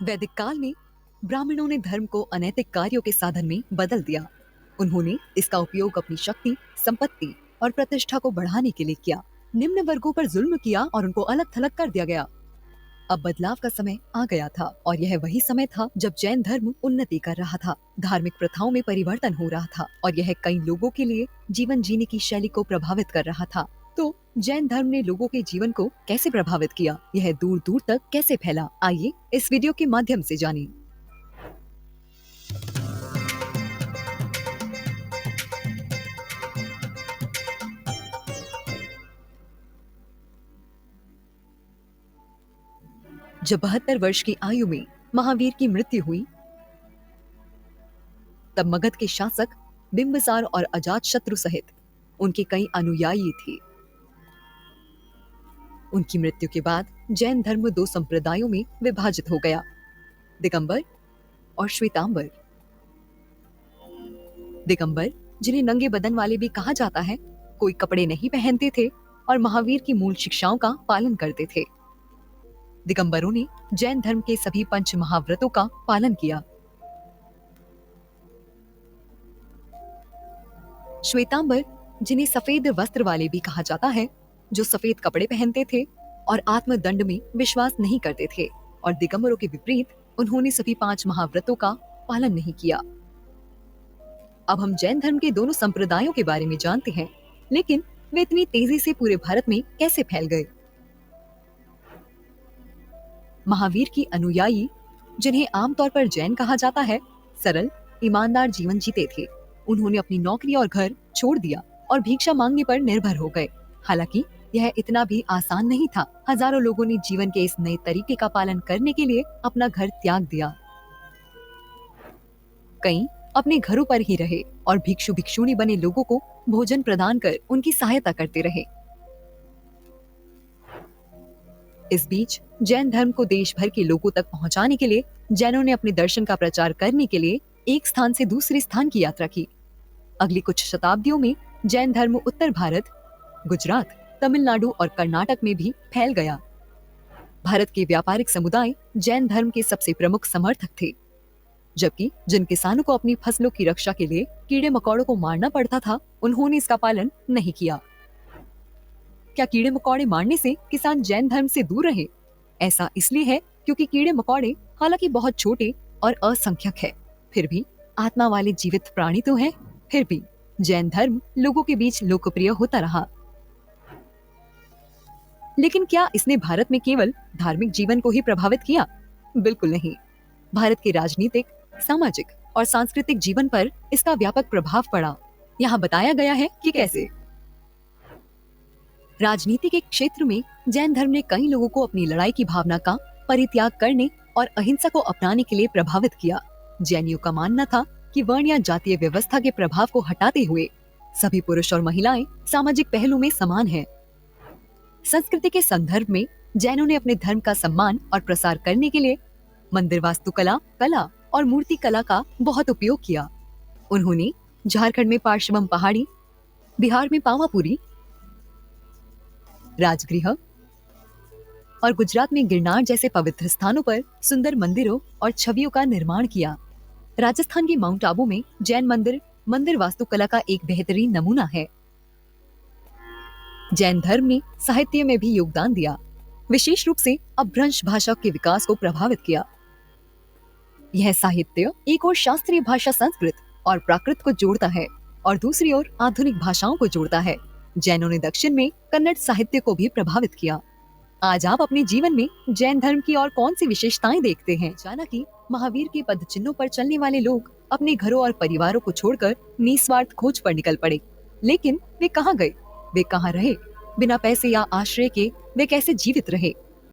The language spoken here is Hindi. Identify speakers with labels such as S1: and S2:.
S1: वैदिक काल में ब्राह्मणों ने धर्म को अनैतिक कार्यों के साधन में बदल दिया। उन्होंने इसका उपयोग अपनी शक्ति, संपत्ति और प्रतिष्ठा को बढ़ाने के लिए किया। निम्न वर्गों पर जुल्म किया और उनको अलग थलग कर दिया गया। अब बदलाव का समय आ गया था और यह वही समय था जब जैन धर्म उन्नति कर रहा था। धार्मिक प्रथाओं में परिवर्तन हो रहा था और यह कई लोगों के लिए जीवन जीने की शैली को प्रभावित कर रहा था। तो जैन धर्म ने लोगों के जीवन को कैसे प्रभावित किया, यह दूर दूर तक कैसे फैला, आइए इस वीडियो के माध्यम से जानें। जब 72 वर्ष की आयु में महावीर की मृत्यु हुई, तब मगध के शासक बिंबिसार और अजातशत्रु सहित उनके कई अनुयायी थे। उनकी मृत्यु के बाद जैन धर्म दो संप्रदायों में विभाजित हो गया, दिगंबर और श्वेतांबर। दिगंबर, जिन्हें नंगे बदन वाले भी कहा जाता है, कोई कपड़े नहीं पहनते थे और महावीर की मूल शिक्षाओं का पालन करते थे। दिगंबरों ने जैन धर्म के सभी पंच महाव्रतों का पालन किया। श्वेतांबर, जिन्हें सफेद वस्त्र वाले भी कहा जाता है, जो सफेद कपड़े पहनते थे और आत्मदंड में विश्वास नहीं करते थे, और दिगंबरों के विपरीत उन्होंने सभी 5 महाव्रतों का पालन नहीं किया। अब हम जैन धर्म के दोनों संप्रदायों के बारे में जानते हैं, लेकिन वे इतनी तेजी से पूरे भारत में कैसे फैल गए। महावीर की अनुयायी, जिन्हें आमतौर पर जैन कहा जाता है, सरल, ईमानदार जीवन जीते थे। उन्होंने अपनी नौकरी और घर छोड़ दिया और भिक्षा मांगने पर निर्भर हो गए। हालांकि यह इतना भी आसान नहीं था। हजारों लोगों ने जीवन के इस नए तरीके का पालन करने के लिए अपना घर त्याग दिया। कई अपने घरों पर ही रहे और भिक्षु भिक्षुणी बने लोगों को भोजन प्रदान कर उनकी सहायता करते रहे। इस बीच जैन धर्म को देश भर के लोगों तक पहुंचाने के लिए जैनों ने अपने दर्शन का प्रचार करने के लिए एक स्थान से दूसरे स्थान की यात्रा की। अगली कुछ शताब्दियों में जैन धर्म उत्तर भारत, गुजरात, तमिलनाडु और कर्नाटक में भी फैल गया। भारत के व्यापारिक समुदाय जैन धर्म के सबसे प्रमुख समर्थक थे, जबकि जिन किसानों को अपनी फसलों की रक्षा के लिए कीड़े मकोड़ों को मारना पड़ता था, उन्होंने इसका पालन नहीं किया। क्या कीड़े मकोड़े मारने से किसान जैन धर्म से दूर रहे? ऐसा इसलिए है क्योंकि कीड़े मकोड़े हालांकि बहुत छोटे और असंख्यक है, फिर भी आत्मा वाले जीवित प्राणी तो हैं। फिर भी जैन धर्म लोगों के बीच लोकप्रिय होता रहा। लेकिन क्या इसने भारत में केवल धार्मिक जीवन को ही प्रभावित किया? बिल्कुल नहीं। भारत के राजनीतिक, सामाजिक और सांस्कृतिक जीवन पर इसका व्यापक प्रभाव पड़ा। यहाँ बताया गया है कि कैसे। राजनीति के क्षेत्र में जैन धर्म ने कई लोगों को अपनी लड़ाई की भावना का परित्याग करने और अहिंसा को अपनाने के लिए प्रभावित किया। जैनियों का मानना था कि वर्ण या जातीय व्यवस्था के प्रभाव को हटाते हुए सभी पुरुष और महिलाएं सामाजिक पहलू में समान हैं। संस्कृति के संदर्भ में जैनों ने अपने धर्म का सम्मान और प्रसार करने के लिए मंदिर वास्तुकला, कला और मूर्ति कला का बहुत उपयोग किया। उन्होंने झारखंड में पार्श्वम पहाड़ी, बिहार में पावापुरी, राजगृह और गुजरात में गिरनार जैसे पवित्र स्थानों पर सुंदर मंदिरों और छवियों का निर्माण किया। राजस्थान के माउंट आबू में जैन मंदिर वास्तुकला का एक बेहतरीन नमूना है। जैन धर्म ने साहित्य में भी योगदान दिया, विशेष रूप से अपभ्रंश भाषा के विकास को प्रभावित किया। यह साहित्य एक ओर शास्त्रीय भाषा संस्कृत और प्राकृत को जोड़ता है और दूसरी ओर आधुनिक भाषाओं को जोड़ता है। जैनों ने दक्षिण में कन्नड़ साहित्य को भी प्रभावित किया। आज आप अपने जीवन में जैन धर्म की और कौन सी विशेषताएं देखते हैं? जाना कि महावीर के पद चिन्हों पर चलने वाले लोग अपने घरों और परिवारों को छोड़कर निस्वार्थ खोज पर निकल पड़े। लेकिन वे कहाँ गए? वे कहाँ रहे? बिना पैसे या आश्रय के वे कैसे जीवित रहे?